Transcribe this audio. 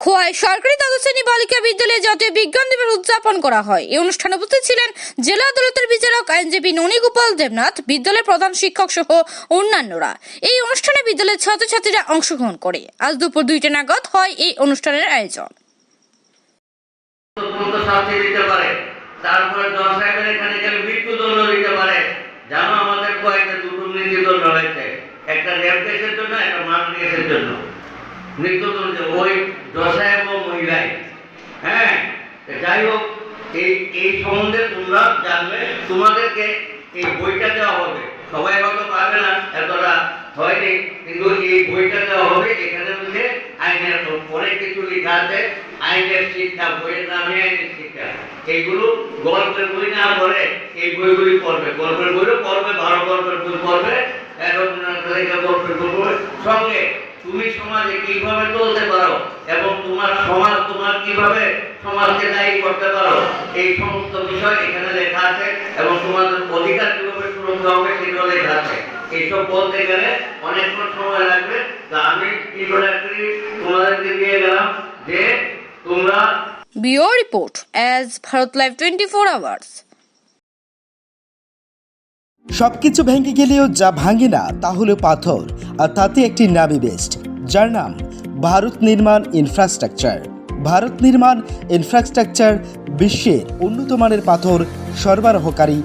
খোয়াই সরকারি দ্বাদশ শ্রেণী বালিকা বিদ্যালয়ে জাতীয় বিজ্ঞান দিবস উদযাপন করা হয়। এই অনুষ্ঠানে উপস্থিত ছিলেন জেলা আদালতের বিচারক আইনজীবী ননীগোপাল দেবনাথ, বিদ্যালয়ের প্রধান শিক্ষক সহ অন্যান্যরা। এই অনুষ্ঠানে বিদ্যালয়ের ছাত্রছাত্রীরা অংশগ্রহণ করে। আজ দুপুর 2টা নাগাদ হয় এই অনুষ্ঠানের আয়োজন। তারপরে জজ সাহেবের এখানে গেলে মৃত্যুদণ্ড দিতে পারে। জানো আমাদের কয়েকটা দুটো মৃত্যুদণ্ড হয়েছে, একটা রেপ কেসের জন্য, একটা মার্ডার কেসের জন্য মৃত্যুদণ্ড ওই জজ সাহেব ও মহিলাই। হ্যাঁ, যাই হোক, এই সম্বন্ধে তোমরা জানবে। তোমাদেরকে এই বইটা দেওয়া হবে, সবাই হয়তো পাবে না, এতটা হয়নি, কিন্তু এই বইটা দেওয়া হবে। এখানে হচ্ছে আইনের অনেক কিছু লেখা আছে, আইনের শিক্ষা, বইয়ের নামে আইনের শিক্ষা। এইগুলো গল্পের বই না পড়ে এই বইগুলি পড়বে, গল্পের বইও পড়বে, ভালো গল্পের বই পড়বে, গল্পের বই পড়বে। সঙ্গে তুমি সমাজে কিভাবে চলতে পারো এবং তোমার সমাজ তোমার কিভাবে সমাজকে দায়ী করতে পারো, এই সমস্ত বিষয় এখানে লেখা আছে এবং তোমাদের অধিকার কিভাবে সুরক্ষা হবে সেটাও লেখা আছে। এইসব বলতে গেলে অনেকক্ষণ সময় লাগবে, তা আমি ইন্ট্রোডাক্টরি তোমাদেরকে দিয়ে গেলাম যে তোমরা। Bureau report as Bharat Live 24 hours. সবকিছু ভেঙে গেলেও যা ভাঙে না তা হলো পাথর, আর তাতে একটি নামী বেস্ট, যার নাম ভারত নির্মাণ ইনফ্রাস্ট্রাকচার। ভারত নির্মাণ ইনফ্রাস্ট্রাকচার বিশ্বের উন্নত মানের পাথর সরবরাহকারী